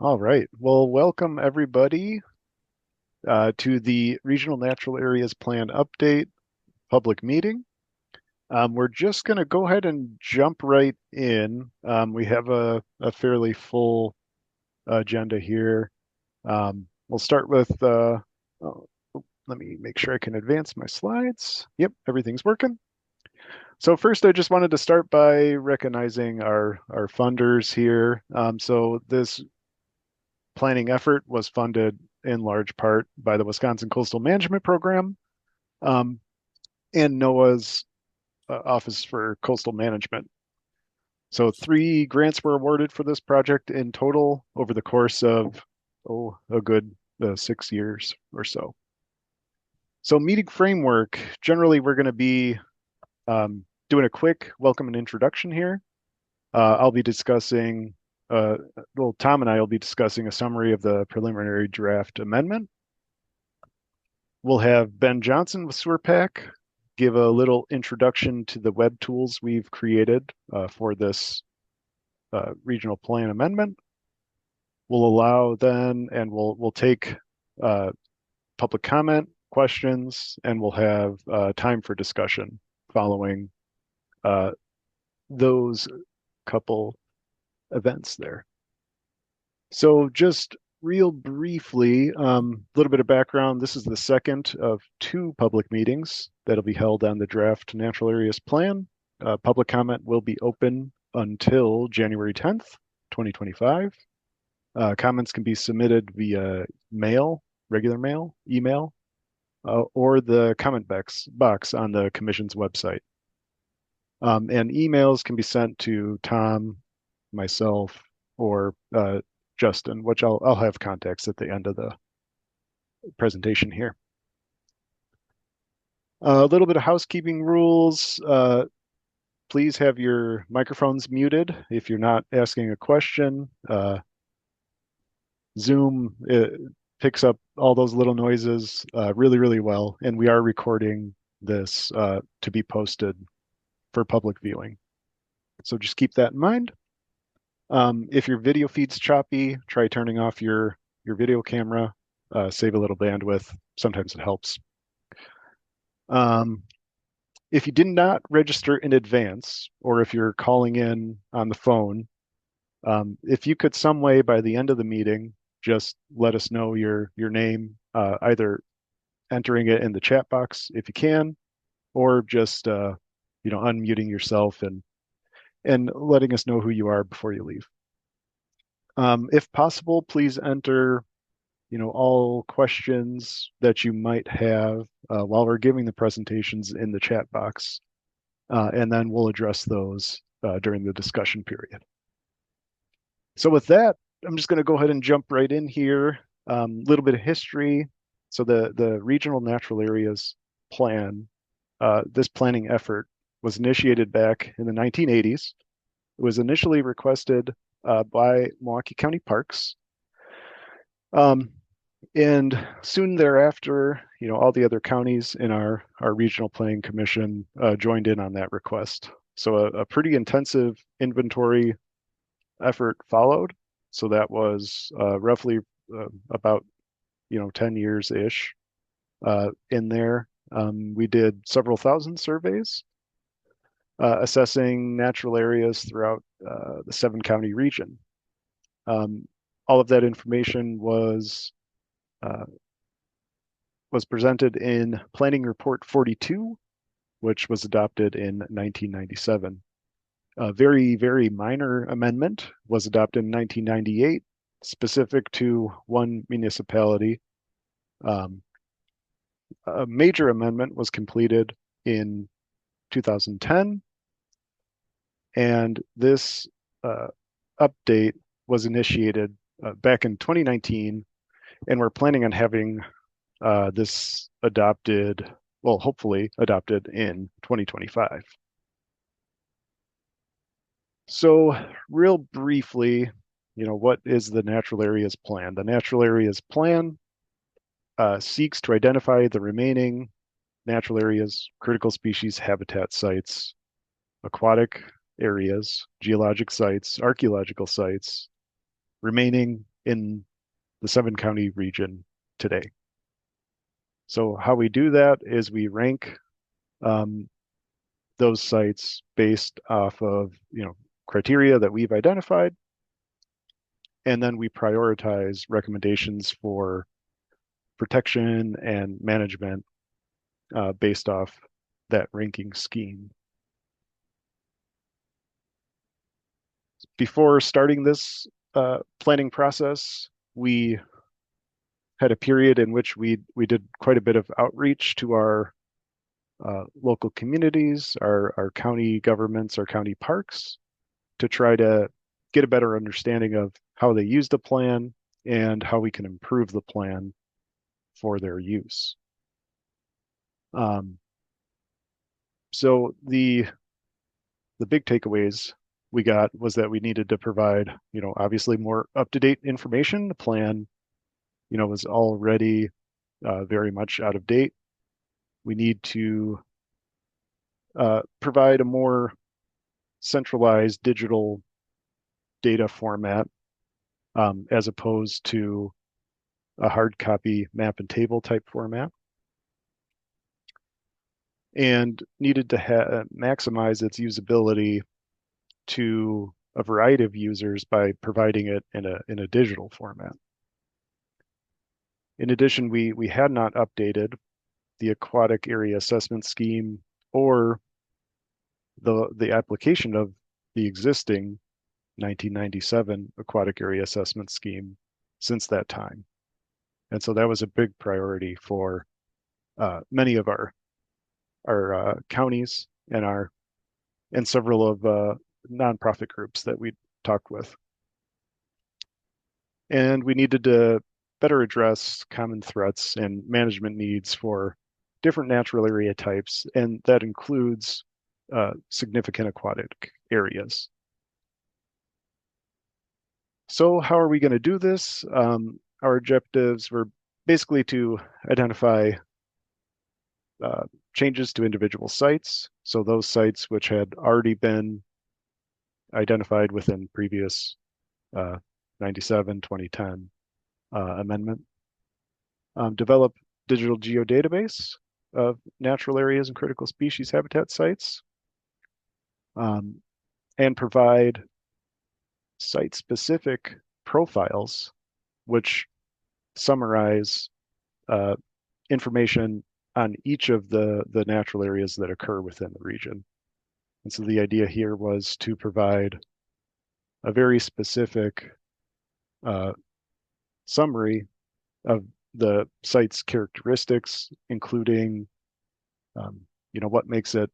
All right. Well, welcome everybody to the Regional Natural Areas Plan Update public meeting. We're just going to go ahead and jump right in. We have a fairly full agenda here. We'll start with, oh, let me make sure I can advance my slides. Yep, everything's working. So first, I just wanted to start by recognizing our funders here. So this planning effort was funded in large part by the Wisconsin Coastal Management Program um, and NOAA's Office for Coastal Management. So 3 grants were awarded for this project in total over the course of, a good 6 years or so. So meeting framework, generally we're going to be doing a quick welcome and introduction here. I'll be discussing Tom and I will be discussing a summary of the preliminary draft amendment. We'll have Ben Johnson with SewerPack give a little introduction to the web tools we've created for this regional plan amendment. We'll allow then, and we'll take public comment, questions, and we'll have time for discussion following those couple events there. So just real briefly, a little bit of background. This is the second of 2 public meetings that'll be held on the draft natural areas plan. Public comment will be open until January 10th, 2025. Comments can be submitted via mail, regular mail, email, or the comment box on the commission's website. And emails can be sent to Tom, myself, or Justin, which I'll have contacts at the end of the presentation here. A little bit of housekeeping rules. Please have your microphones muted if you're not asking a question. Zoom picks up all those little noises really, really well, and we are recording this to be posted for public viewing. So just keep that in mind. If your video feed's choppy, try turning off your video camera, save a little bandwidth. Sometimes it helps. If you did not register in advance, or if you're calling in on the phone, if you could some way by the end of the meeting, just let us know your name, either entering it in the chat box if you can, or just unmuting yourself and letting us know who you are before you leave. If possible, please enter all questions that you might have while we're giving the presentations in the chat box, and then we'll address those during the discussion period. So with that, I'm just going to go ahead and jump right in here. A little bit of history. So the Regional Natural Areas Plan, this planning effort was initiated back in the 1980s. It was initially requested by Milwaukee County Parks. And soon thereafter, all the other counties in our regional planning commission joined in on that request. So a pretty intensive inventory effort followed. So that was roughly about 10 years-ish in there. We did several thousand surveys assessing natural areas throughout the 7-county region. All of that information was presented in Planning Report 42, which was adopted in 1997. A very, very minor amendment was adopted in 1998, specific to one municipality. A major amendment was completed in 2010, and this update was initiated back in 2019, and we're planning on having this adopted, well, hopefully adopted in 2025. So real briefly, what is the Natural Areas Plan? The Natural Areas Plan seeks to identify the remaining natural areas, critical species habitat sites, aquatic areas, geologic sites, archaeological sites, remaining in the 7-county region today. So how we do that is we rank those sites based off of criteria that we've identified, and then we prioritize recommendations for protection and management based off that ranking scheme. Before starting this planning process, we had a period in which we did quite a bit of outreach to our local communities, our county governments, our county parks, to try to get a better understanding of how they use the plan and how we can improve the plan for their use. So the big takeaways we got was that we needed to provide, obviously more up-to-date information. The plan, was already very much out of date. We need to provide a more centralized digital data format as opposed to a hard copy map and table type format, and needed to maximize its usability to a variety of users by providing it in a digital format. In addition, we had not updated the aquatic area assessment scheme or the application of the existing 1997 aquatic area assessment scheme since that time. And so that was a big priority for many of our counties and several of nonprofit groups that we talked with. And we needed to better address common threats and management needs for different natural area types, and that includes significant aquatic areas. So how are we going to do this? Our objectives were basically to identify changes to individual sites. So those sites which had already been identified within previous 97, 2010 amendment. Develop digital geodatabase of natural areas and critical species habitat sites, and provide site-specific profiles which summarize information on each of the natural areas that occur within the region. And so the idea here was to provide a very specific summary of the site's characteristics, including, what makes it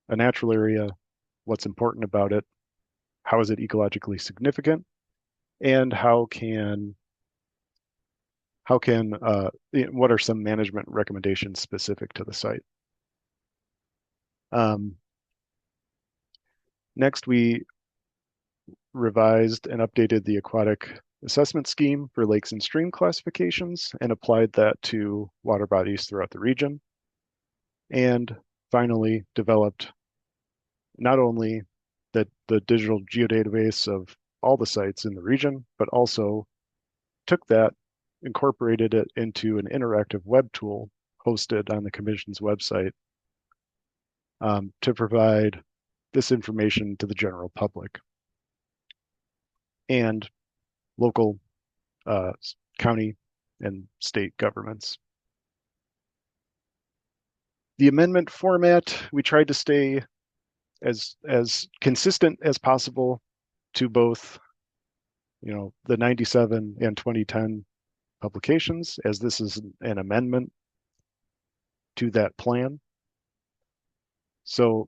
a natural area, what's important about it, how is it ecologically significant, and what are some management recommendations specific to the site. Next, we revised and updated the aquatic assessment scheme for lakes and stream classifications and applied that to water bodies throughout the region. And finally, developed not only the digital geodatabase of all the sites in the region, but also took that, incorporated it into an interactive web tool hosted on the Commission's website to provide this information to the general public and local, county, and state governments. The amendment format, we tried to stay as consistent as possible to both, the 97 and 2010 publications, as this is an amendment to that plan. So,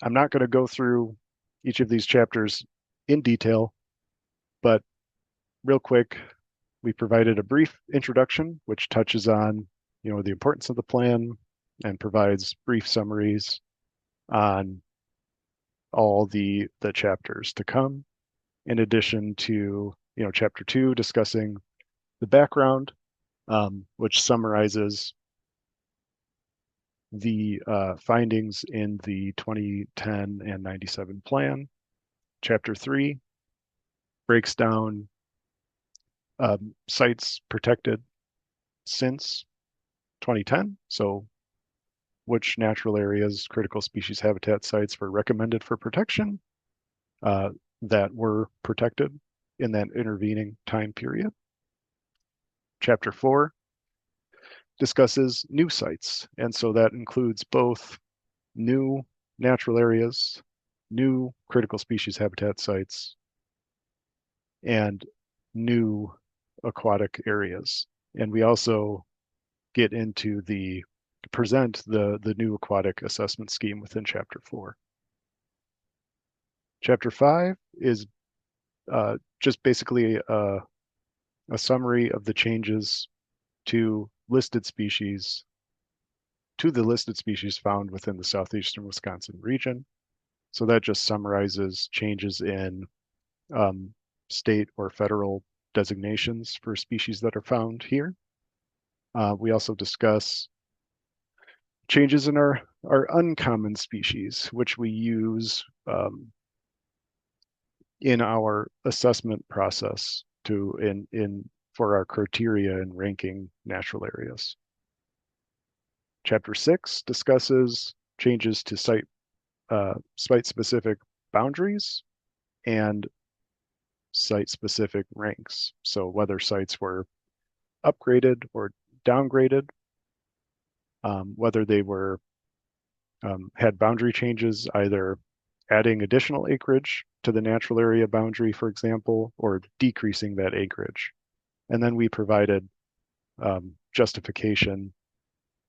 I'm not going to go through each of these chapters in detail, but real quick, we provided a brief introduction, which touches on, the importance of the plan and provides brief summaries on all the chapters to come, in addition to, chapter 2 discussing the background, which summarizes the findings in the 2010 and 97 plan. Chapter 3 breaks down sites protected since 2010. So which natural areas, critical species habitat sites were recommended for protection that were protected in that intervening time period. Chapter 4 discusses new sites, and so that includes both new natural areas, new critical species habitat sites, and new aquatic areas. And we also get into present the new aquatic assessment scheme within Chapter 4. Chapter 5 is just basically a summary of the changes to the listed species found within the Southeastern Wisconsin region. So that just summarizes changes in state or federal designations for species that are found here. We also discuss changes in our uncommon species, which we use in our assessment process for our criteria in ranking natural areas. Chapter 6 discusses changes to site-specific boundaries and site-specific ranks. So whether sites were upgraded or downgraded, whether they had boundary changes, either adding additional acreage to the natural area boundary, for example, or decreasing that acreage. And then we provided justification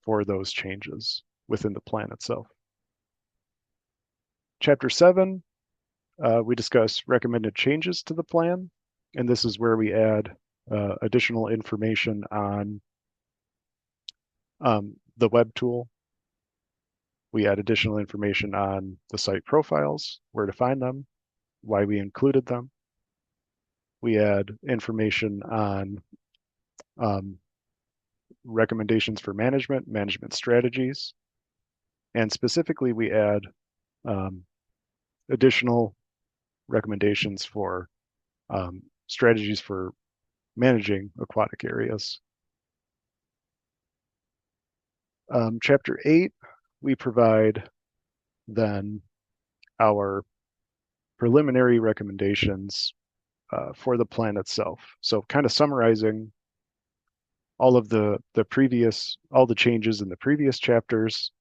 for those changes within the plan itself. Chapter 7, we discuss recommended changes to the plan, and this is where we add additional information on the web tool. We add additional information on the site profiles, where to find them, why we included them. We add information on recommendations for management strategies, and specifically we add additional recommendations for strategies for managing aquatic areas. Chapter 8, we provide then our preliminary recommendations for the plan itself. So kind of summarizing all of all the changes in the previous chapters,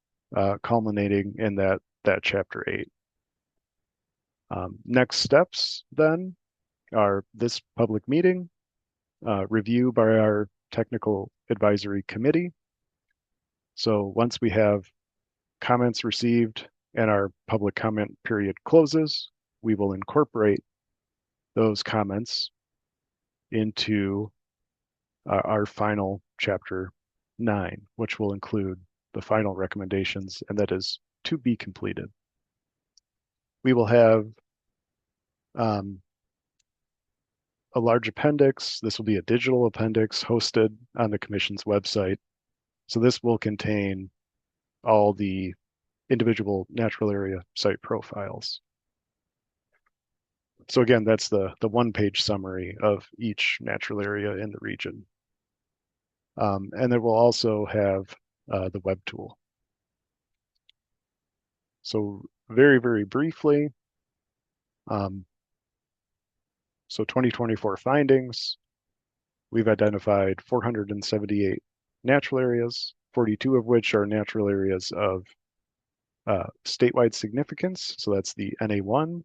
culminating in that chapter 8. Next steps then are this public meeting, review by our technical advisory committee. So once we have comments received and our public comment period closes, we will incorporate those comments into our final chapter 9, which will include the final recommendations, and that is to be completed. We will have a large appendix. This will be a digital appendix hosted on the Commission's website. So this will contain all the individual natural area site profiles. So again, that's the one-page summary of each natural area in the region. And it will also have the web tool. So very, very briefly, so 2024 findings, we've identified 478 natural areas, 42 of which are natural areas of statewide significance. So that's the NA1,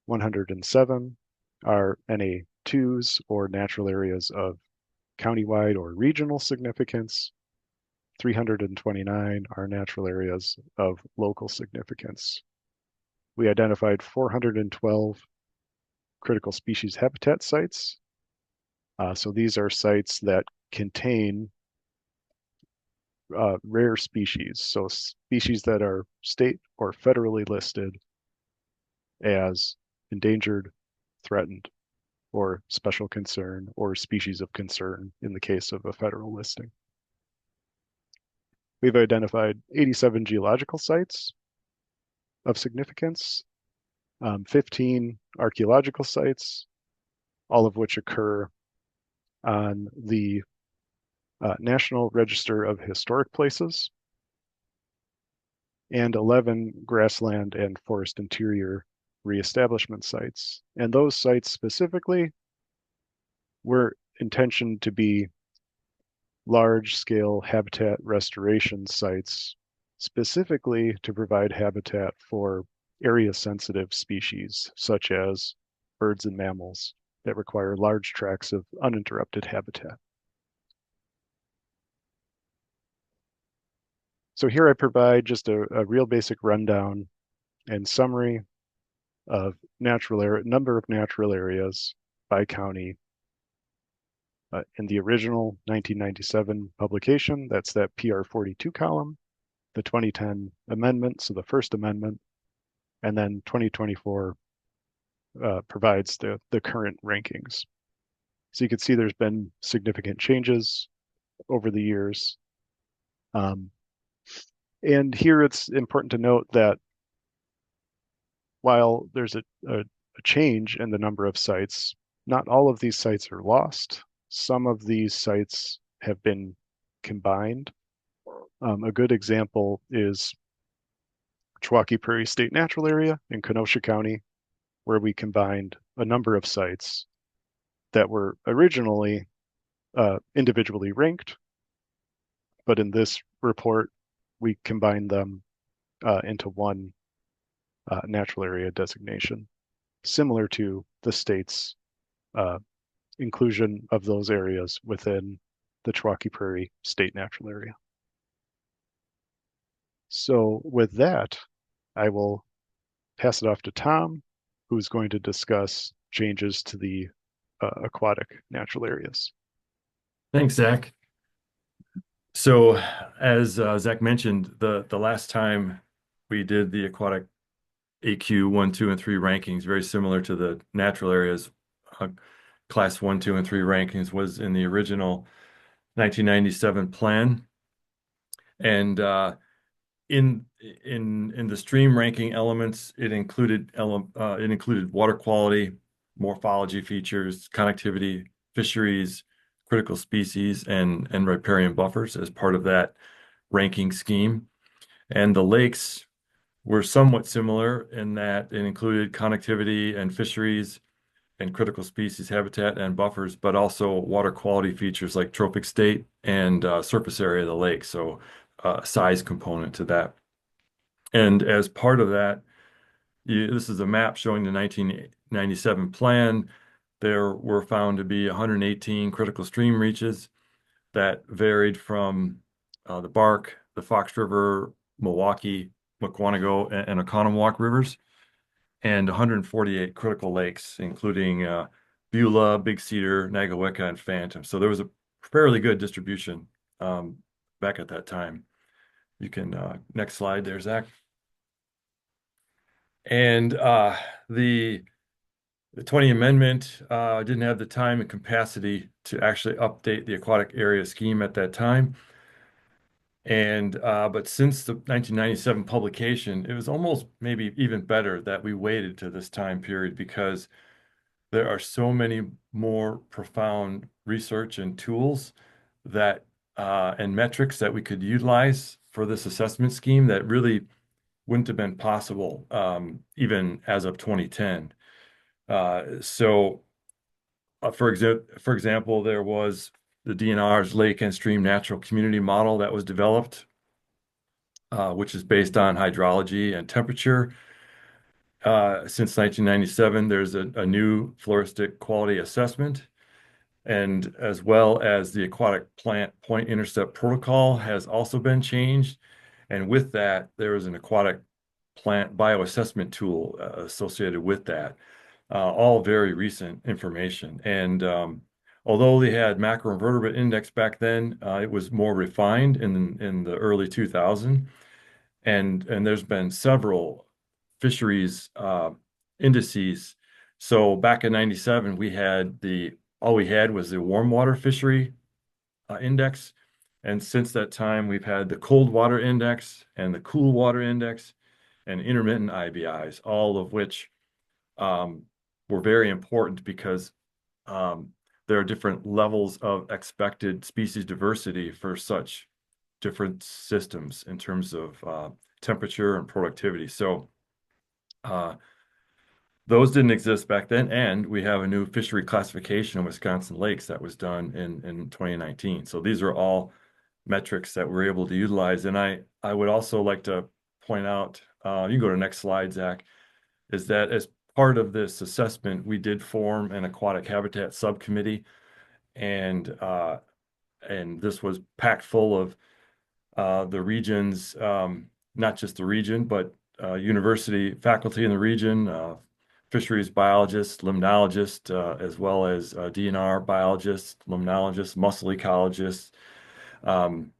107 are NA2s or natural areas of countywide or regional significance. 329 are natural areas of local significance. We identified 412 critical species habitat sites. So these are sites that contain rare species, so species that are state or federally listed as endangered, threatened, or special concern, or species of concern in the case of a federal listing. We've identified 87 geological sites of significance, 15 archaeological sites, all of which occur on the National Register of Historic Places, and 11 grassland and forest interior reestablishment sites. And those sites specifically were intentioned to be large-scale habitat restoration sites, specifically to provide habitat for area-sensitive species, such as birds and mammals that require large tracts of uninterrupted habitat. So here I provide just a real basic rundown and summary of number of natural areas by county. In the original 1997 publication, that's that PR 42 column, the 2010 amendment, so the first amendment, and then 2024 provides the current rankings. So you can see there's been significant changes over the years. And here it's important to note that while there's a change in the number of sites, not all of these sites are lost. Some of these sites have been combined. A good example is Chewocki Prairie State Natural Area in Kenosha County, where we combined a number of sites that were originally individually ranked, but in this report, we combined them into one natural area designation, similar to the state's inclusion of those areas within the Chewocki Prairie State Natural Area. So with that, I will pass it off to Tom, who's going to discuss changes to the aquatic natural areas. Thanks, Zach. So, as Zach mentioned, the last time we did the aquatic AQ 1, 2, and 3 rankings, very similar to the natural areas class 1, 2, and 3 rankings, was in the original 1997 plan. And in the stream ranking elements, it included water quality, morphology features, connectivity, fisheries, critical species, and riparian buffers as part of that ranking scheme. And the lakes were somewhat similar in that it included connectivity and fisheries and critical species habitat and buffers, but also water quality features like trophic state and surface area of the lake. So size component to that. And as part of that, this is a map showing the 1997 plan. There were found to be 118 critical stream reaches that varied from the Bark, the Fox River, Milwaukee, Mukwonago, and Oconomowoc rivers, and 148 critical lakes, including Beulah, Big Cedar, Nagawicca, and Phantom. So there was a fairly good distribution back at that time. You can, next slide there, Zach. And the 20 amendment didn't have the time and capacity to actually update the aquatic area scheme at that time. And but since the 1997 publication, it was almost maybe even better that we waited to this time period because there are so many more profound research and tools that and metrics that we could utilize for this assessment scheme that really wouldn't have been possible even as of 2010. For example, there was the DNR's Lake and Stream Natural Community Model that was developed, which is based on hydrology and temperature. Since 1997, there's a new floristic quality assessment, and as well as the aquatic plant point intercept protocol has also been changed. And with that, there is an aquatic plant bioassessment tool associated with that. All very recent information. And although they had macroinvertebrate index back then, it was more refined in the early 2000s. And there's been several fisheries indices. So back in 97, all we had was the warm water fishery index. And since that time, we've had the cold water index and the cool water index and intermittent IBIs, all of which were very important because there are different levels of expected species diversity for such different systems in terms of temperature and productivity. So uh, those didn't exist back then, and we have a new fishery classification in Wisconsin lakes that was done in 2019. So these are all metrics that we're able to utilize. And I would also like to point out, you can go to next slide, Zach, is that as part of this assessment, we did form an aquatic habitat subcommittee, and this was packed full of the region's, not just the region, but university faculty in the region, fisheries biologists, limnologists, as well as DNR biologists, limnologists, mussel ecologists, um,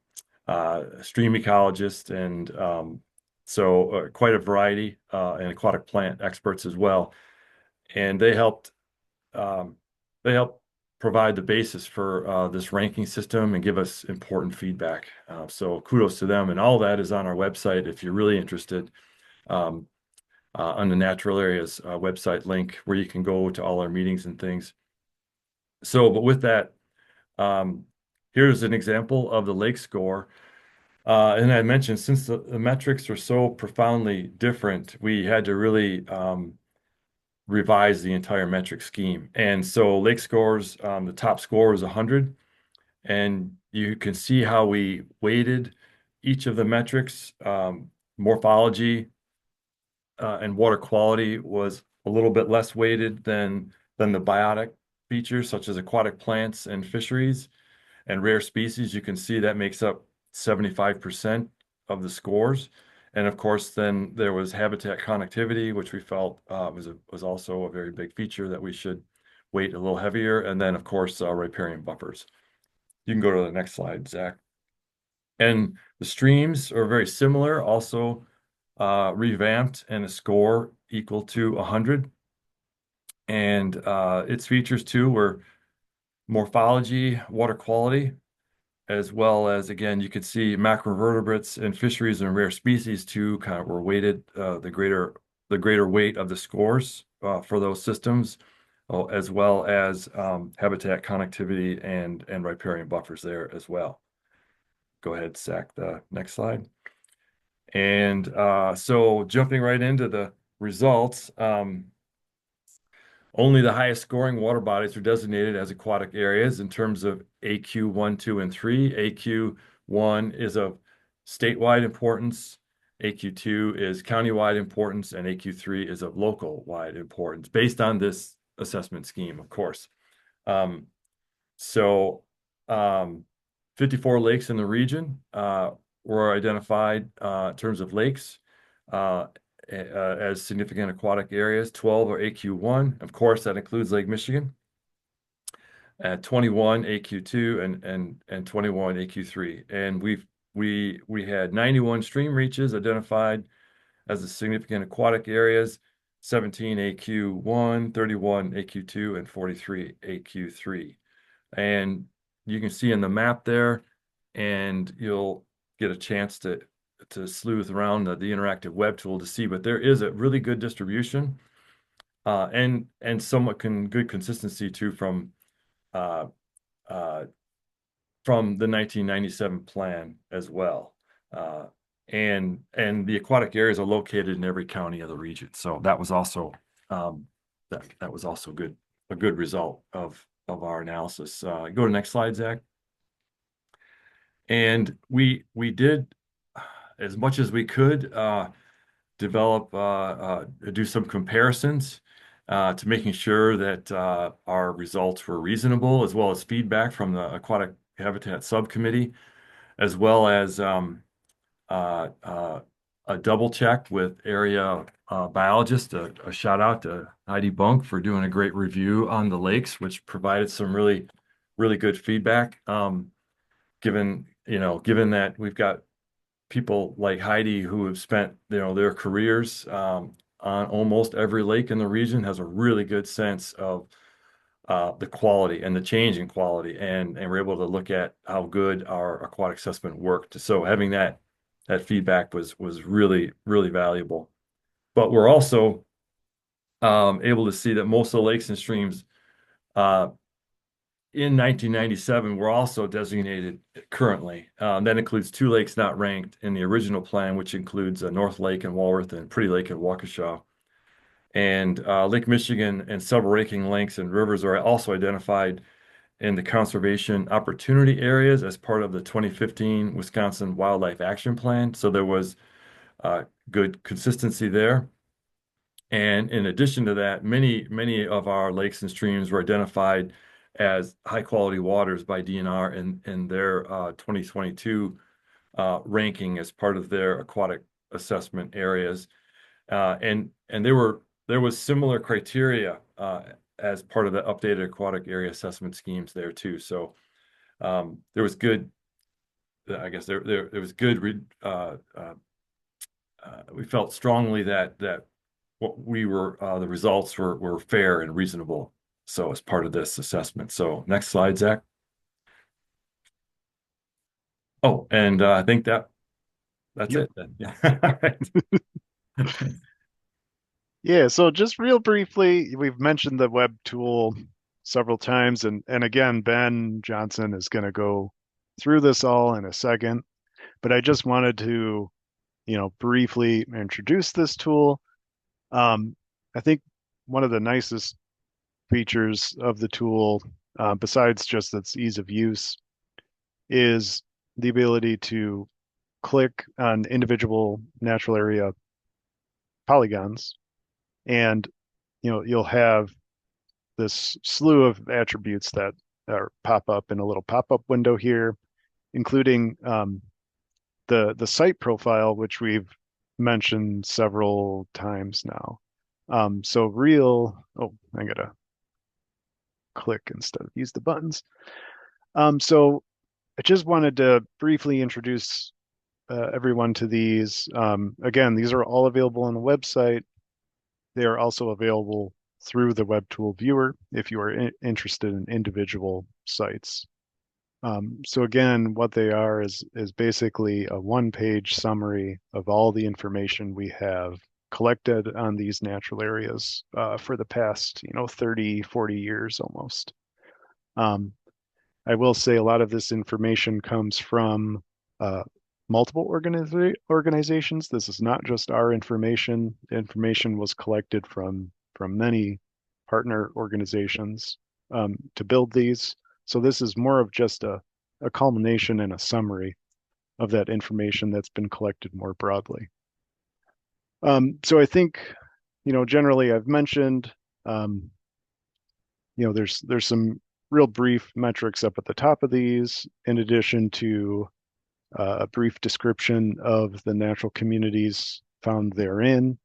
stream ecologists, and so quite a variety, and aquatic plant experts as well. And um, they helped provide the basis for this ranking system and give us important feedback. So kudos to them. And all that is on our website if you're really interested, um, on the Natural Areas website link where you can go to all our meetings and things. So, but with that, um, here's an example of the lake score. And I mentioned, since the metrics are so profoundly different, we had to really revise the entire metric scheme. And so lake scores, the top score is 100. And you can see how we weighted each of the metrics. Morphology and water quality was a little bit less weighted than the biotic features, such as aquatic plants and fisheries and rare species. You can see that makes up 75% of the scores. And of course, then there was habitat connectivity, which we felt was also a very big feature that we should weight a little heavier. And then, of course, riparian buffers. You can go to the next slide, Zach. And the streams are very similar, also revamped, and a score equal to 100. And its features too were morphology, water quality, as well as, again, you could see macrovertebrates and fisheries and rare species too kind of were weighted, the greater weight of the scores for those systems, as well as habitat connectivity and riparian buffers there as well. Go ahead, Zach, the next slide. And so jumping right into the results, only the highest scoring water bodies are designated as aquatic areas in terms of AQ 1, 2, and 3. AQ 1 is of statewide importance, AQ 2 is countywide importance, and AQ 3 is of local-wide importance, based on this assessment scheme, of course. So 54 lakes in the region were identified in terms of lakes. As significant aquatic areas. 12 are AQ1. Of course, that includes Lake Michigan. 21 AQ2 and 21 AQ3. And we had 91 stream reaches identified as the significant aquatic areas, 17 AQ1, 31 AQ2, and 43 AQ3. And you can see in the map there, and you'll get a chance to sleuth around the interactive web tool to see, but there is a really good distribution and somewhat good consistency too uh, from the 1997 plan as well. And the aquatic areas are located in every county of the region. So that was also that was also a good result of our analysis. Go to the next slide, Zach. And we did as much as we could develop, do some comparisons to making sure that our results were reasonable, as well as feedback from the Aquatic Habitat Subcommittee, as well as a double check with area biologist. A shout out to Heidi Bunk for doing a great review on the lakes, which provided some really, really good feedback. Given that we've got people like Heidi who have spent their careers on almost every lake in the region, has a really good sense of the quality and the change in quality, and we're able to look at how good our aquatic assessment worked. So having that feedback was really, really valuable. But we're also able to see that most of the lakes and streams in 1997 were also designated currently. That includes two lakes not ranked in the original plan, which includes North Lake and Walworth and Pretty Lake and Waukesha. And Lake Michigan and several ranking lakes and rivers are also identified in the conservation opportunity areas as part of the 2015 Wisconsin Wildlife Action Plan. So there was good consistency there. And in addition to that, many of our lakes and streams were identified as high quality waters by DNR in their 2022 ranking as part of their aquatic assessment areas. And there was similar criteria as part of the updated aquatic area assessment schemes there too. So there was good, I guess there was good. We felt strongly that what we were the results were fair and reasonable. So as part of this assessment. So next slide, Zach. Oh, and I think that's Yep. it then. Yeah. All right. Yeah, so just real briefly, we've mentioned the web tool several times, and again, Ben Johnson is going to go through this all in a second, but I just wanted to, briefly introduce this tool. I think one of the nicest features of the tool, besides just its ease of use, is the ability to click on individual natural area polygons, and you'll have this slew of attributes that pop up in a little pop-up window here, including the site profile, which we've mentioned several times now. So I gotta click instead of use the buttons. So I just wanted to briefly introduce everyone to these. Again, these are all available on the website. They are also available through the web tool viewer if you are interested in individual sites. So again, what they are is basically a one-page summary of all the information we have collected on these natural areas for the past, 30, 40 years almost. Um, I will say a lot of this information comes from uh, multiple organizations. This is not just our information. Information was collected from many partner organizations to build these. So this is more of just a culmination and a summary of that information that's been collected more broadly. So I think, generally I've mentioned, um, there's some real brief metrics up at the top of these, in addition to a brief description of the natural communities found therein.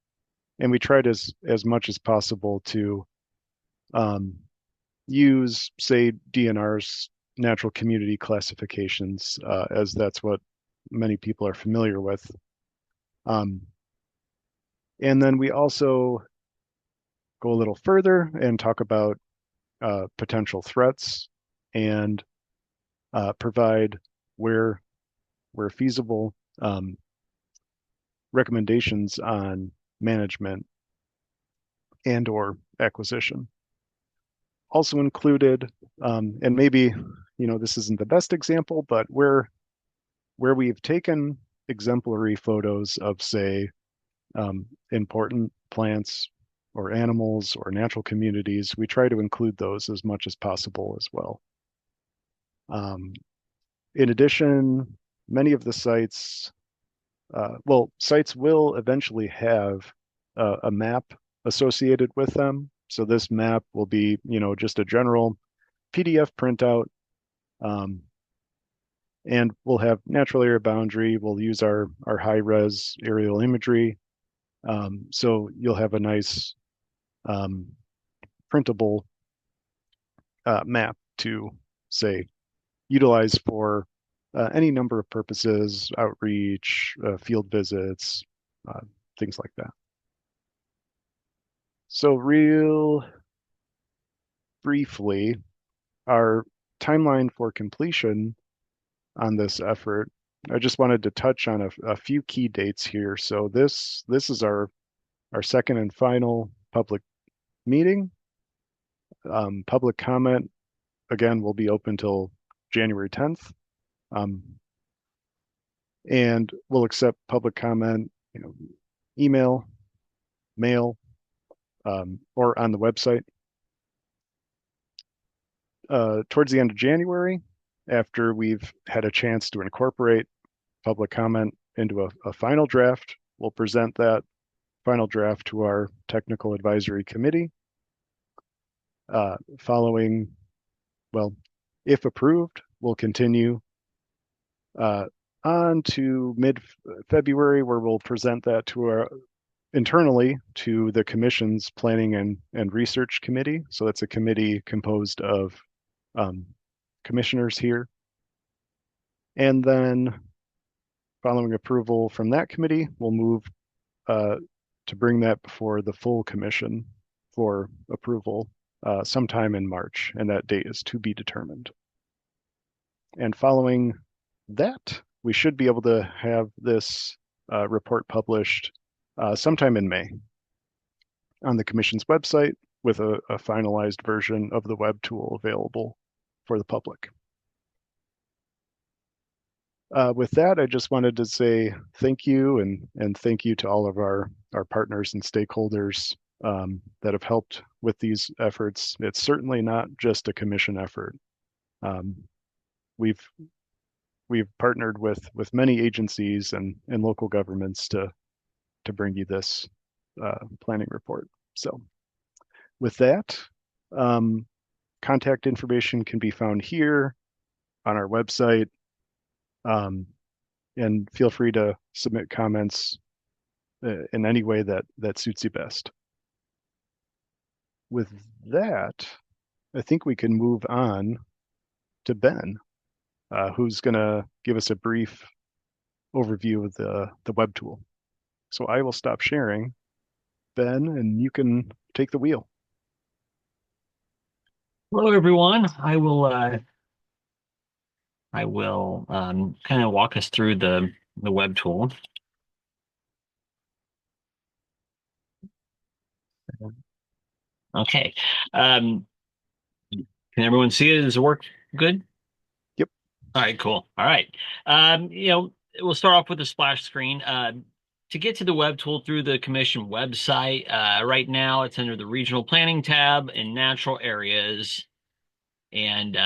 And we tried as much as possible to um, use, say, DNR's natural community classifications, as that's what many people are familiar with. Um, and then we also go a little further and talk about potential threats and provide where feasible, recommendations on management and or acquisition. Also included, and maybe this isn't the best example, but where we've taken exemplary photos of, say, important plants or animals or natural communities, we try to include those as much as possible as well. In addition, many of the sites, sites will eventually have a map associated with them. So this map will be, just a general PDF printout, and we'll have natural area boundary. We'll use our high-res aerial imagery. So you'll have a nice printable map to, say, utilize for any number of purposes, outreach, field visits, uh, things like that. So real briefly, our timeline for completion on this effort, I just wanted to touch on a few key dates here. So this is our second and final public meeting. Public comment again will be open till January 10th. Um, and we'll accept public comment, email, mail, or on the website. Towards the end of January, after we've had a chance to incorporate public comment into a final draft, we'll present that final draft to our technical advisory committee. Following, well, if approved, we'll continue uh, on to mid-February, where we'll present that to our internally to the commission's planning and research committee. So that's a committee composed of um, commissioners here. And then following approval from that committee, we'll move uh, to bring that before the full commission for approval sometime in March, and that date is to be determined. And following that, we should be able to have this report published sometime in May on the commission's website with a finalized version of the web tool available for the public. With that, I just wanted to say thank you and thank you to all of our partners and stakeholders that have helped with these efforts. It's certainly not just a commission effort. Um, we've partnered with many agencies and local governments to bring you this planning report. So with that, contact information can be found here on our website. And feel free to submit comments in any way that suits you best. With that, I think we can move on to Ben, who's going to give us a brief overview of the web tool. So I will stop sharing, Ben, and you can take the wheel. Hello, everyone. I will kind of walk us through the web tool. Okay. Um, can everyone see it? Does it work good? Yep. All right, cool. All right. We'll start off with the splash screen. To get to the web tool through the commission website, right now it's under the regional planning tab in natural areas. And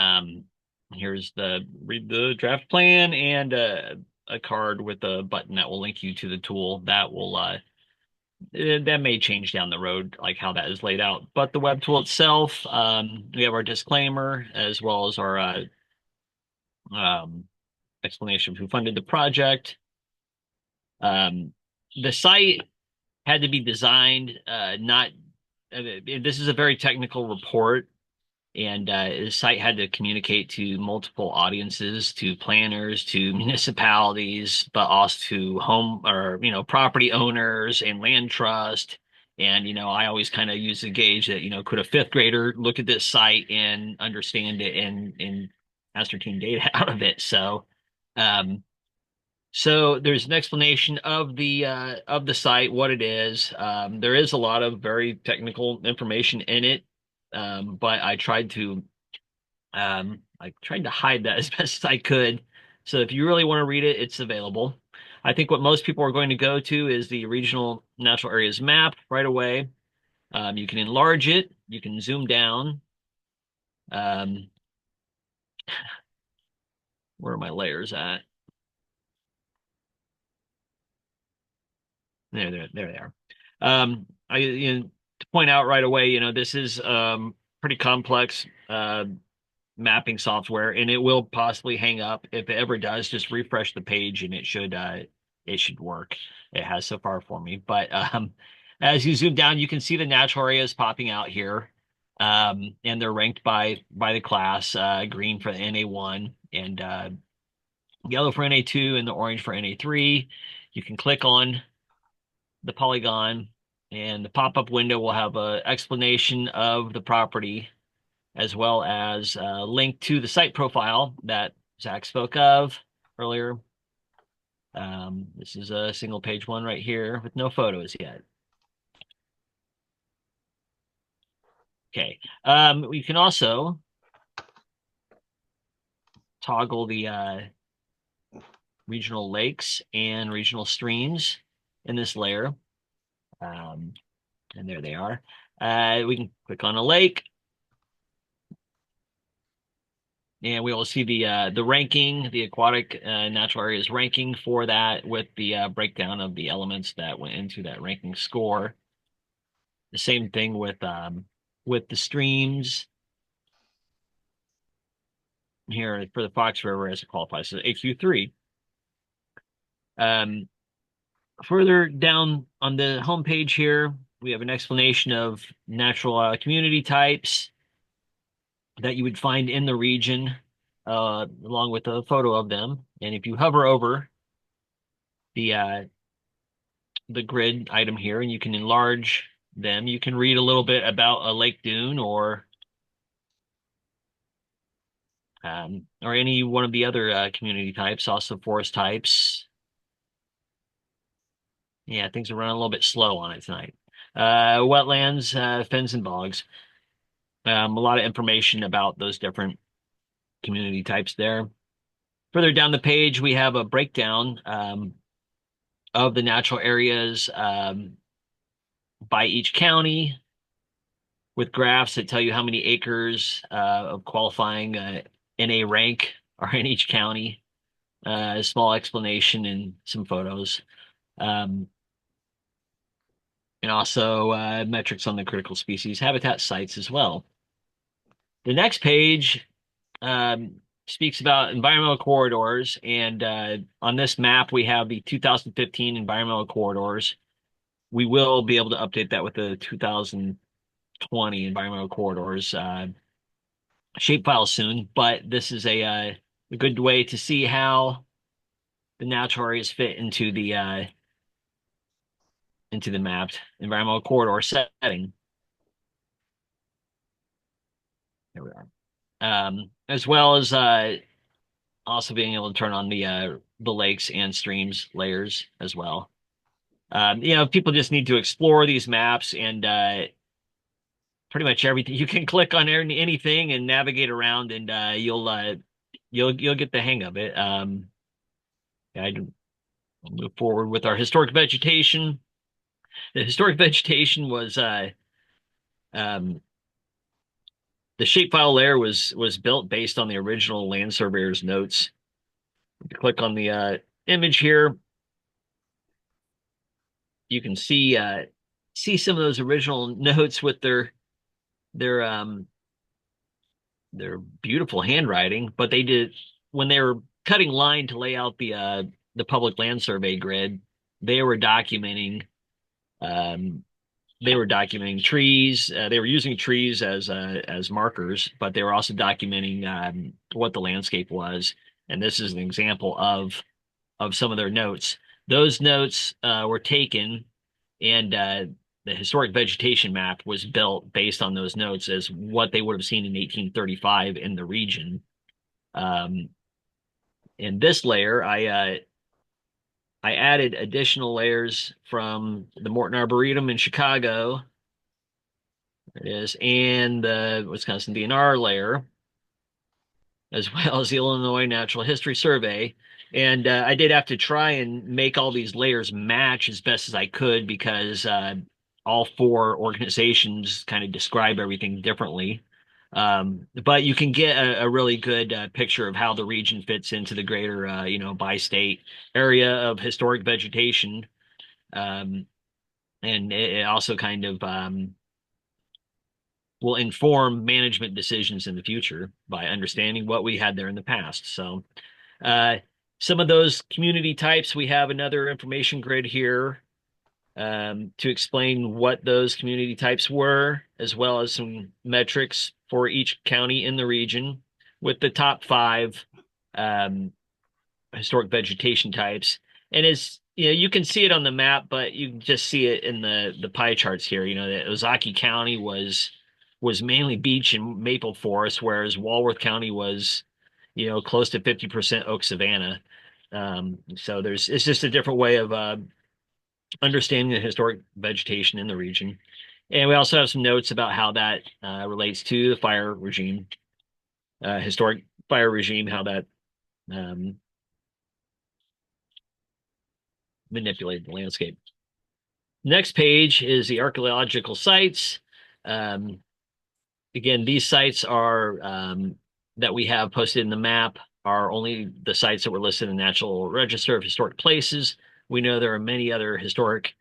here's read the draft plan and a card with a button that will link you to the tool. That may change down the road, like how that is laid out. But the web tool itself, we have our disclaimer as well as our um, explanation of who funded the project. The site had to be designed, not. This is a very technical report, and the site had to communicate to multiple audiences, to planners, to municipalities, but also to home or property owners and land trust. And I always kind of use the gauge that could a fifth grader look at this site and understand it and ascertain data out of it. So there's an explanation of the site, what it is. There is a lot of very technical information in it, but I tried to hide that as best as I could. So if you really want to read it, it's available. I think what most people are going to go to is the regional natural areas map right away. You can enlarge it. You can zoom down. Um, where are my layers at? There they are. To point out right away, this is pretty complex mapping software, and it will possibly hang up. If it ever does, just refresh the page, and it should work. It has so far for me. But as you zoom down, you can see the natural areas popping out here, and they're ranked by the class. Green for the NA1, and yellow for NA2, and the orange for NA3. You can click on the polygon, and the pop-up window will have an explanation of the property as well as a link to the site profile that Zach spoke of earlier. This is a single page one right here with no photos yet. Okay. We can also toggle the regional lakes and regional streams in this layer. And there they are. We can click on a lake, and we will see the ranking, the aquatic natural areas ranking for that with the breakdown of the elements that went into that ranking score. The same thing with the streams here for the Fox River as it qualifies as AQ3. Um, Further down on the homepage here, we have an explanation of natural community types that you would find in the region, along with a photo of them. And if you hover over the grid item here, and you can enlarge them, you can read a little bit about a lake dune or any one of the other community types, also forest types. Yeah, things are running a little bit slow on it tonight. Wetlands, fens, and bogs. A lot of information about those different community types there. Further down the page, we have a breakdown of the natural areas by each county with graphs that tell you how many acres of qualifying NA rank are in each county. A small explanation and some photos. And also metrics on the critical species habitat sites as well. The next page speaks about environmental corridors, and on this map we have the 2015 environmental corridors. We will be able to update that with the 2020 environmental corridors shapefile soon, but this is a good way to see how the natural areas fit into the mapped environmental corridor setting. There we are. As well as also being able to turn on the lakes and streams layers as well. People just need to explore these maps and pretty much everything. You can click on anything and navigate around, and you'll get the hang of it. I'll move forward with our historic vegetation. The historic vegetation was the shapefile layer was built based on the original land surveyor's notes. Click on the image here. You can see some of those original notes with their beautiful handwriting, but they did when they were cutting line to lay out the public land survey grid, they were documenting trees. They were using trees as markers, but they were also documenting what the landscape was. And this is an example of some of their notes. Those notes were taken, and the historic vegetation map was built based on those notes as what they would have seen in 1835 in the region. In this layer, I added additional layers from the Morton Arboretum in Chicago. There it is, and the Wisconsin DNR layer, as well as the Illinois Natural History Survey. And I did have to try and make all these layers match as best as I could because all four organizations kind of describe everything differently. But you can get a really good picture of how the region fits into the greater, bi-state area of historic vegetation. And it also kind of will inform management decisions in the future by understanding what we had there in the past. So some of those community types, we have another information grid here to explain what those community types were, as well as some metrics for each county in the region with the top 5 historic vegetation types. And you can see it on the map, but you can just see it in the pie charts here. That Ozaukee County was mainly beech and maple forest, whereas Walworth County was, close to 50% oak savanna. So it's just a different way of understanding the historic vegetation in the region. And we also have some notes about how that relates to the fire regime, historic fire regime, how that manipulate the landscape. Next page is the archaeological sites. Um, Again, these sites are that we have posted in the map are only the sites that were listed in the National Register of Historic Places. We know there are many other historic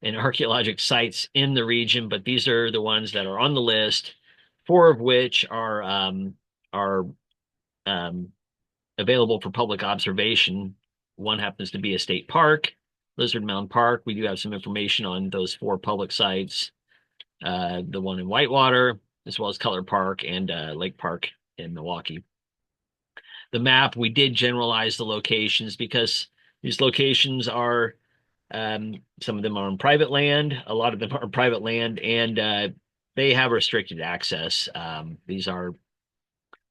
and archaeologic sites in the region, but these are the ones that are on the list, four of which are available for public observation. One happens to be a state park, Lizard Mound Park. We do have some information on those four public sites, the one in Whitewater, as well as Color Park and Lake Park in Milwaukee. The map, we did generalize the locations because these locations are some of them are on private land, a lot of them are on private land, and they have restricted access. These are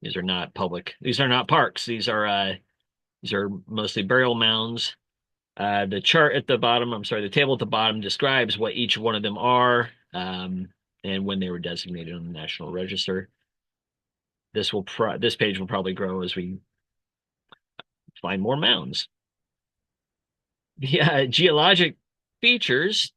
not public. These are not parks. These are mostly burial mounds. The chart at the bottom, I'm sorry, the table at the bottom describes what each one of them are, and when they were designated on the National Register. This page will probably grow as we find more mounds. The geologic features.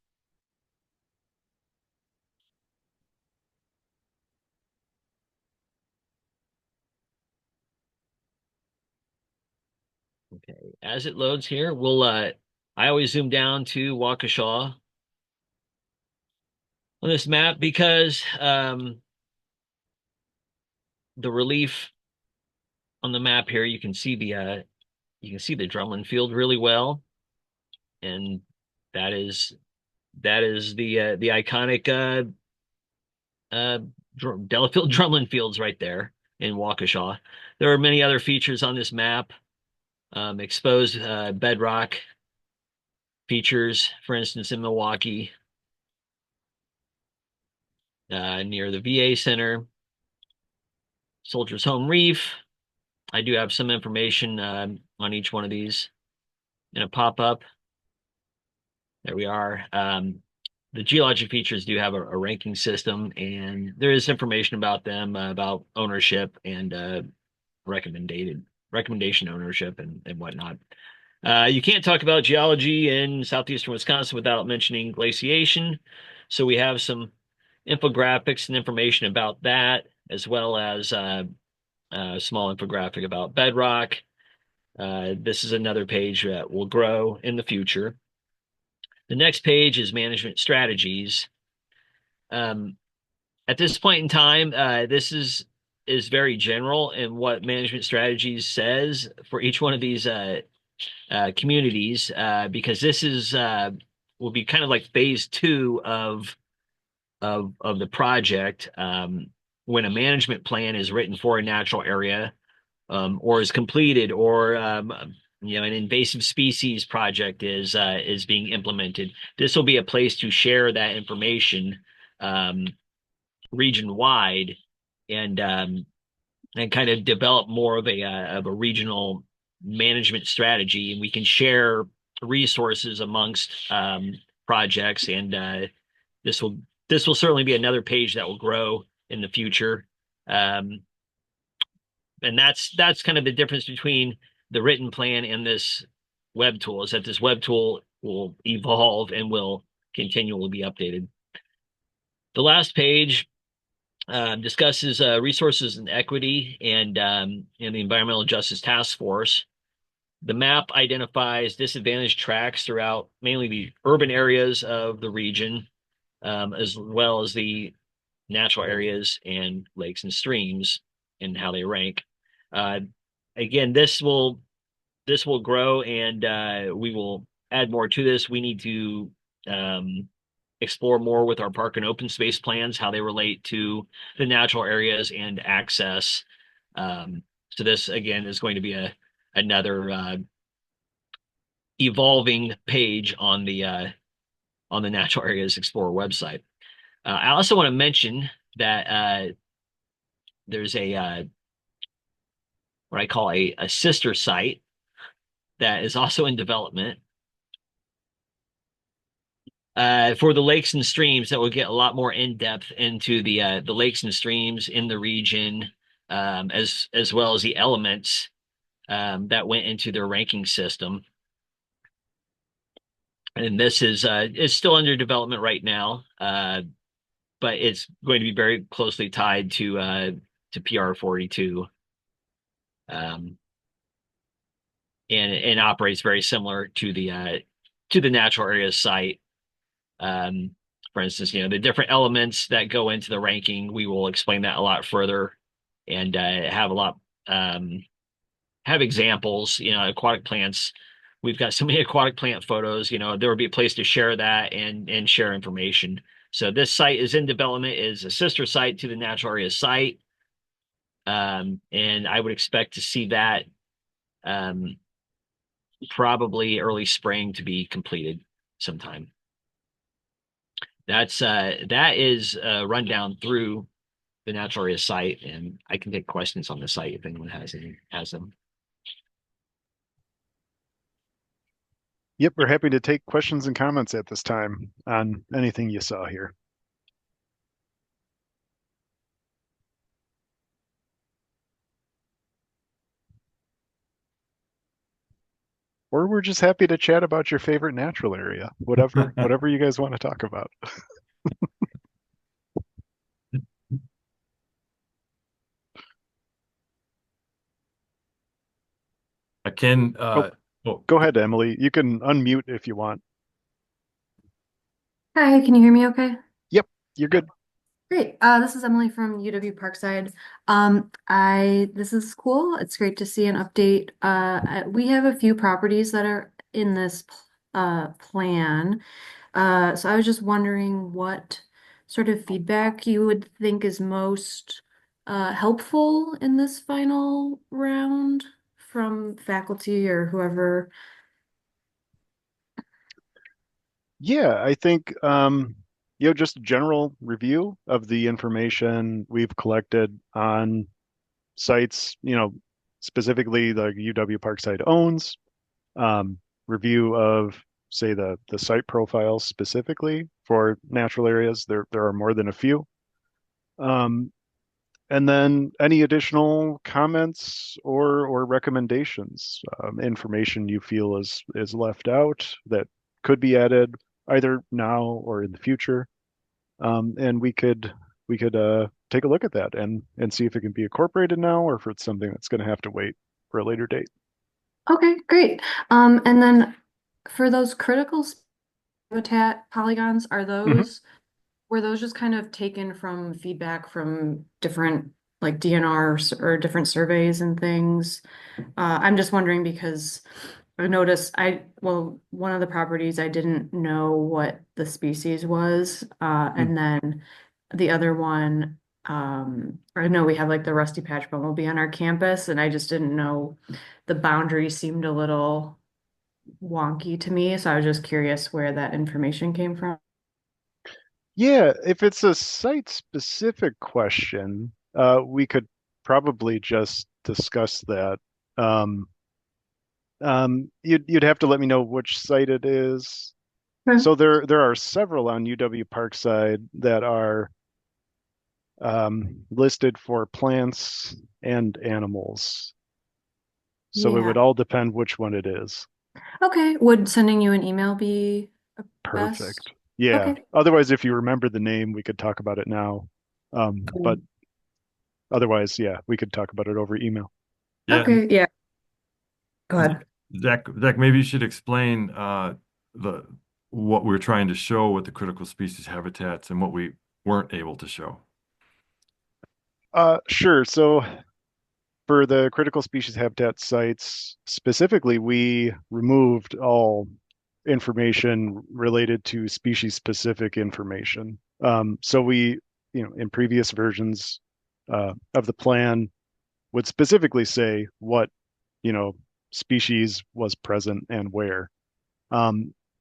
Okay, as it loads here, I always zoom down to Waukesha on this map because the relief on the map here, you can see the drumlin field really well, and that is the iconic Delafield drumlin fields right there in Waukesha. There are many other features on this map, exposed bedrock features, for instance, in Milwaukee, near the VA Center, Soldiers Home Reef. I do have some information on each one of these in a pop-up. There we are. The geologic features do have a ranking system, and there is information about them, about ownership and recommendation ownership and whatnot. You can't talk about geology in southeastern Wisconsin without mentioning glaciation. So we have some infographics and information about that, as well as a small infographic about bedrock. This is another page that will grow in the future. The next page is management strategies. At this point in time, this is very general in what management strategies says for each one of these communities, because this is will be kind of like phase two of the project. When a management plan is written for a natural area, or is completed, or an invasive species project is being implemented. This will be a place to share that information region wide, and kind of develop more of a regional management strategy, and we can share resources amongst projects, and this will certainly be another page that will grow in the future. And that's kind of the difference between the written plan and this web tool, is that this web tool will evolve and will continually be updated. The last page discusses resources and equity and the Environmental Justice Task Force. The map identifies disadvantaged tracts throughout mainly the urban areas of the region, as well as the natural areas and lakes and streams and how they rank. Again, this will grow, and we will add more to this. We need to explore more with our park and open space plans, how they relate to the natural areas and access. So this again is going to be another evolving page on the Natural Areas Explorer website. I also want to mention that there's a what I call a sister site that is also in development for the lakes and streams, that will get a lot more in depth into the lakes and streams in the region, as well as the elements that went into their ranking system. And this is still under development right now, but it's going to be very closely tied to PR 42, um, and operates very similar to the natural areas site. Um, for instance, the different elements that go into the ranking, we will explain that a lot further and have a lot have examples. Aquatic plants. We've got so many aquatic plant photos. There will be a place to share that and share information. So this site is in development, is a sister site to the natural area site, and I would expect to see that um, probably early spring to be completed sometime. That is a rundown through the natural area site, and I can take questions on the site if anyone has them. Yep, we're happy to take questions and comments at this time on anything you saw here. Or we're just happy to chat about your favorite natural area, whatever you guys want to talk about. I can, Oh, oh, go ahead, Emily. You can unmute if you want. Hi, can you hear me okay? Yep, you're good. Great. This is Emily from UW Parkside. This is cool. It's great to see an update. We have a few properties that are in this plan. So I was just wondering what sort of feedback you would think is most helpful in this final round from faculty or whoever. Yeah, I think just a general review of the information we've collected on sites, specifically the UW Parkside owns, um, review of, say, the site profiles specifically for natural areas. There are more than a few. Um, and then any additional comments or recommendations, information you feel is left out that could be added either now or in the future. And we could take a look at that and see if it can be incorporated now or if it's something that's going to have to wait for a later date. Okay, great. And then for those critical habitat polygons, Mhm. were those just kind of taken from feedback from different like DNRs or different surveys and things? I'm just wondering because I noticed one of the properties I didn't know what the species was, Mm. and then the other one, I know we have like the rusty patch bumblebee on our campus, and I just didn't know the boundary seemed a little wonky to me, so I was just curious where that information came from. Yeah, if it's a site-specific question, we could probably just discuss that. Um, you'd have to let me know which site it is. Okay. So there are several on UW Parkside that are listed for plants and animals. So it Yeah. would all depend which one it is. Okay. Would sending you an email be best? Perfect. Yeah. Okay. Otherwise, if you remember the name, we could talk about it now. But Cool. otherwise, yeah, we could talk about it over email. yeah, Okay. Yeah. Go ahead. Zach, maybe you should explain the what we're trying to show with the critical species habitats and what we weren't able to show. Sure. So for the critical species habitat sites specifically, we removed all information related to species specific information. So we, in previous versions of the plan would specifically say what, you know, species was present and where.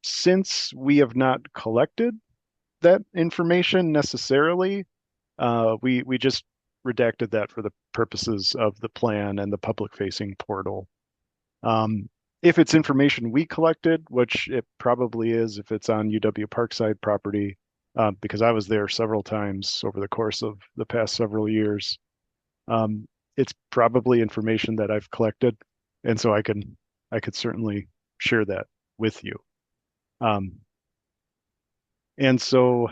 Since we have not collected that information necessarily, we just redacted that for the purposes of the plan and the public facing portal. If it's information we collected, which it probably is if it's on UW Parkside property, because I was there several times over the course of the past several years, it's probably information that I've collected And so I could certainly share that with you. Um, and so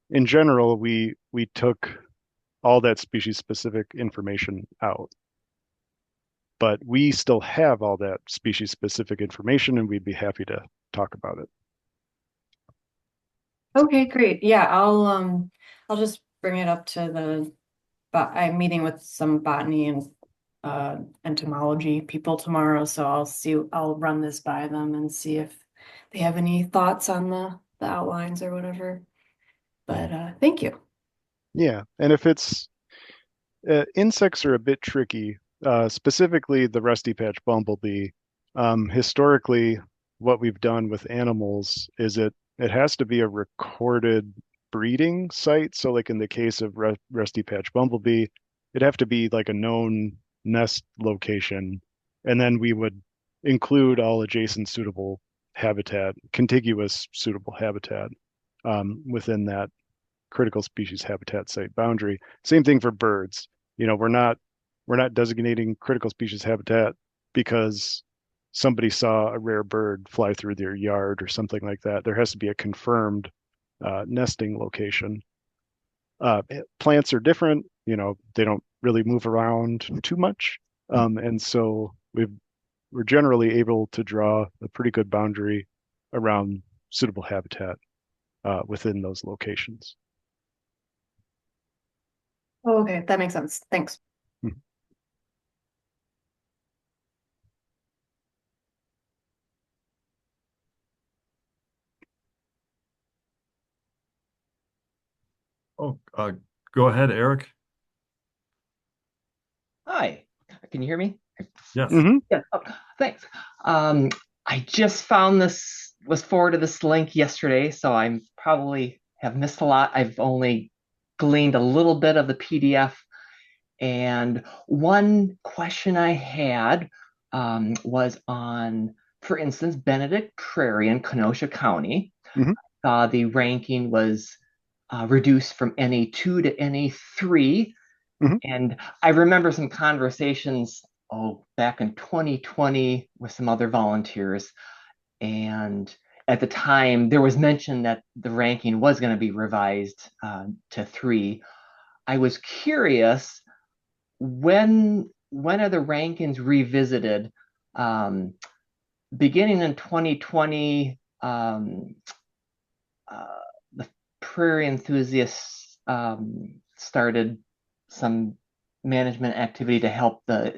in general, we took all that species specific information out, but we still have all that species specific information and we'd be happy to talk about it. Okay, great. Yeah, I'll just bring it up to but I'm meeting with some botany and entomology people tomorrow, so I'll run this by them and see if they have any thoughts on the outlines or whatever. But thank you. Yeah. And if it's insects are a bit tricky, specifically the rusty patch bumblebee. Historically, what we've done with animals is it has to be a recorded breeding site. So, like in the case of rusty patch bumblebee, it'd have to be like a known nest location, and then we would include all adjacent suitable habitat, contiguous suitable habitat within that critical species habitat site boundary. Same thing for birds. You know, we're not designating critical species habitat because somebody saw a rare bird fly through their yard or something like that. There has to be a confirmed nesting location. Plants are different. You know, they don't really move around too much, and so we're generally able to draw a pretty good boundary around suitable habitat within those locations. Oh, okay, that makes sense. Thanks. Oh, go ahead, Eric. Hi, can you hear me? Yes. Mm-hmm. Yeah, oh, thanks. I just found was forwarded this link yesterday, so I'm probably have missed a lot. I've only gleaned a little bit of the PDF. And one question I had was on, for instance, Benedict Prairie in Kenosha County. Mm-hmm. The ranking was reduced from NA2 to NA3. Mm-hmm. And I remember some conversations, back in 2020 with some other volunteers. And at the time, there was mention that the ranking was going to be revised to 3. I was curious, when are the rankings revisited? Beginning in 2020, the prairie enthusiasts started some management activity to help the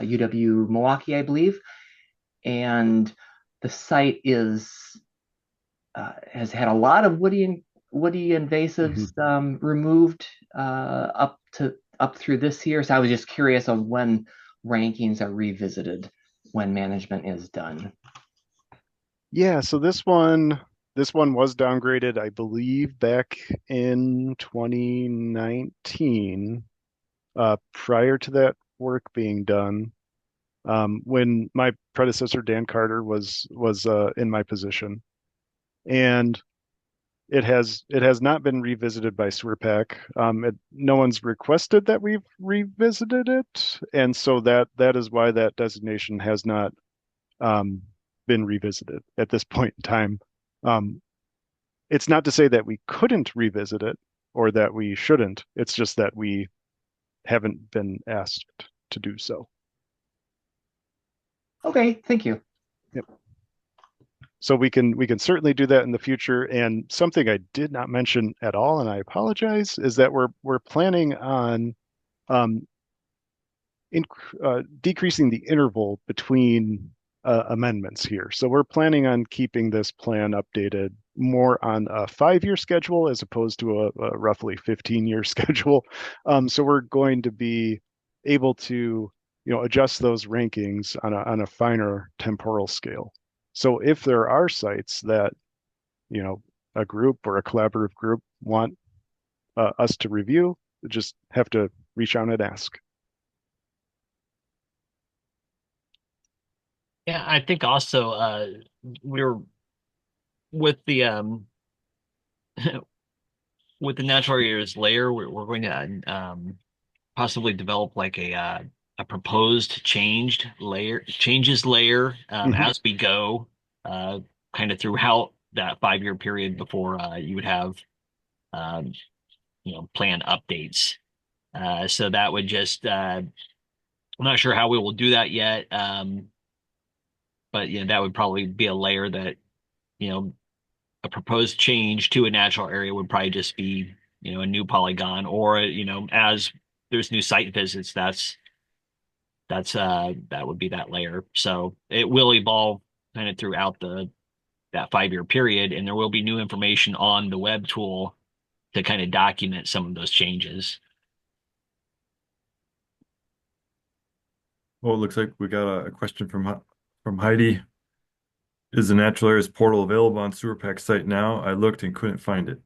UW Milwaukee, I believe, and the site has had a lot of woody invasives removed up through this year. So I was just curious on when rankings are revisited when management is done. Yeah, so this one was downgraded, I believe, back in 2019, prior to that work being done, when my predecessor Dan Carter was in my position, and it has not been revisited by SWRPAC. No one's requested that we've revisited it, and so that is why that designation has not um, been revisited at this point in time. Um, it's not to say that we couldn't revisit it or that we shouldn't. It's just that we haven't been asked to do so. Okay, thank you. Yep. So we can certainly do that in the future. And something I did not mention at all, and I apologize, is that we're planning on um, decreasing the interval between amendments here. So we're planning on keeping this plan updated more on a 5-year schedule as opposed to a roughly 15-year schedule. So we're going to be able to, you know, adjust those rankings on a finer temporal scale. So if there are sites that, you know, a group or a collaborative group want us to review, just have to reach out and ask. Yeah, I think also we're with the with the natural areas layer, we're going to possibly develop like a a proposed changes layer Mhm. as we go, uh, kind of throughout that 5-year period before you would have um, plan updates. So that would just I'm not sure how we will do that yet, but that would probably be a layer that you know a proposed change to a natural area would probably just be a new polygon, or as there's new site visits, that would be that layer. So it will evolve kind of throughout the that 5-year period, and there will be new information on the web tool to kind of document some of those changes. Well, it looks like we got a question from Heidi. Is the natural areas portal available on SewerPack site now? I looked and couldn't find it.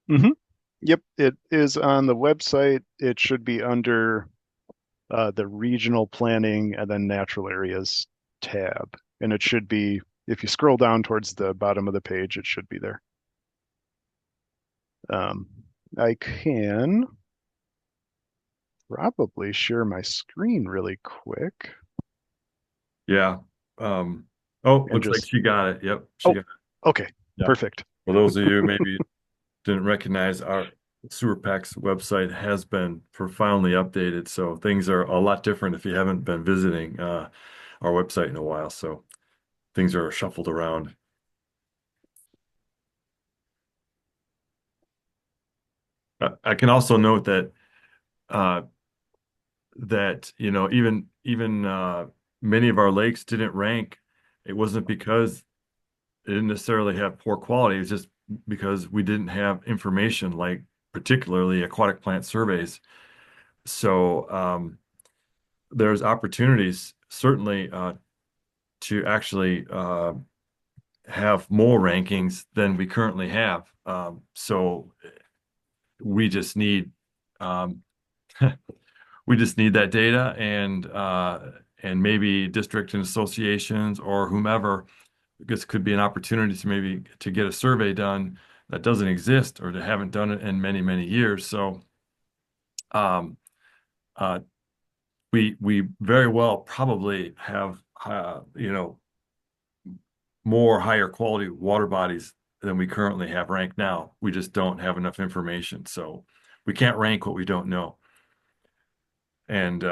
Mhm. Yep, it is on the website. It should be under the regional planning and then natural areas tab. And it should be, if you scroll down towards the bottom of the page, it should be there. Um, I can probably share my screen really quick Yeah. Oh, and looks like just, she got it. Yep, she oh, got it. okay, Yeah. perfect. For those of you maybe didn't recognize, our SewerPack's website has been profoundly updated, so things are a lot different if you haven't been visiting our website in a while. So things are shuffled around. I can also note that uh, even many of our lakes didn't rank. It wasn't because they didn't necessarily have poor quality. It's just because we didn't have information like particularly aquatic plant surveys. So there's opportunities certainly to actually have more rankings than we currently have. So we just need um, we just need that data, and maybe district and associations or whomever. This could be an opportunity to maybe to get a survey done that doesn't exist or that haven't done it in many, many years. So um, uh, we very well probably have more higher quality water bodies than we currently have ranked now. We just don't have enough information. So we can't rank what we don't know. And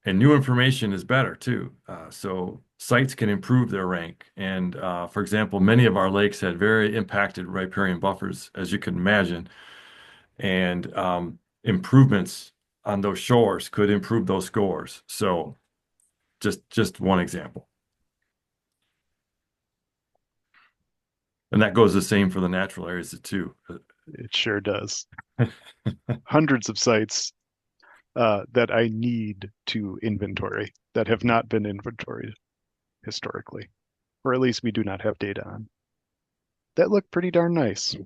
new information is better too. So sites can improve their rank. And for example, many of our lakes had very impacted riparian buffers, as you can imagine. And improvements on those shores could improve those scores. So just one example. And that goes the same for the natural areas too. It sure does. Hundreds of sites that I need to inventory that have not been inventoried historically, or at least we do not have data on. That look pretty darn nice.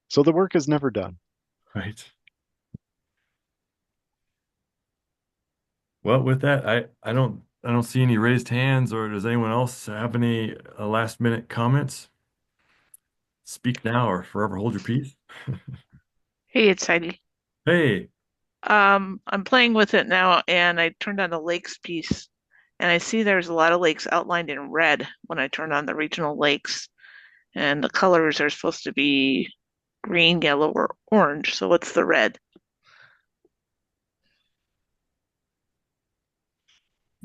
So the work is never done. Right. Well, with that, I don't see any raised hands, or does anyone else have any last minute comments? Speak now or forever hold your peace. Hey, it's Heidi. Hey, I'm playing with it now, and I turned on the lakes piece, and I see there's a lot of lakes outlined in red when I turn on the regional lakes, and the colors are supposed to be green, yellow, or orange. So what's the red?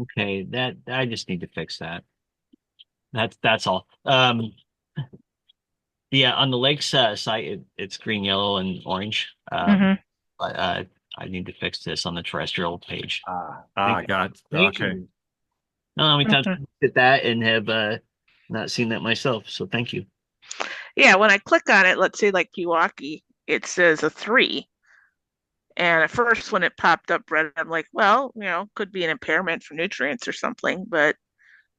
Okay, that I just need to fix that. That's all. Yeah, on the lakes site, it's green, yellow, and orange. Mm-hmm. But I need to fix this on the terrestrial page. Thank, got thank okay. you. No, how many times Mm-hmm. I looked at that and have not seen that myself. So thank you. Yeah, when I click on it, let's say like Pewaukee, it says a 3. And at first, when it popped up red, I'm like, well, could be an impairment for nutrients or something, but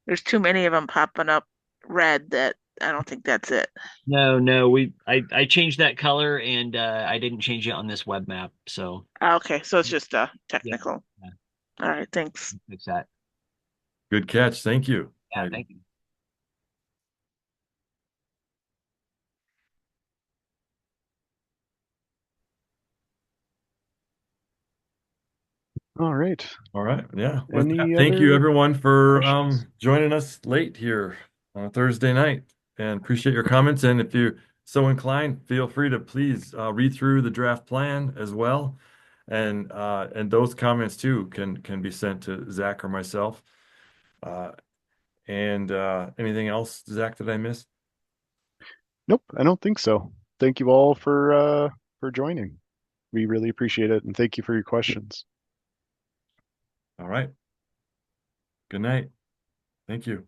there's too many of them popping up red that I don't think that's it. No, no, I changed that color and I didn't change it on this web map. So Okay, so it's just yeah, technical. yeah, All right, thanks. fix that. Good catch. Thank you. Yeah, thank you. All right. All right. Yeah. With that, Any thank you other everyone for questions? joining us late here on a Thursday night, and appreciate your comments. And if you're so inclined, feel free to please read through the draft plan as well. And those comments too can be sent to Zach or myself. And anything else, Zach, that I missed? Nope, I don't think so. Thank you all for joining. We really appreciate it, and thank you for your questions. All right. Good night. Thank you.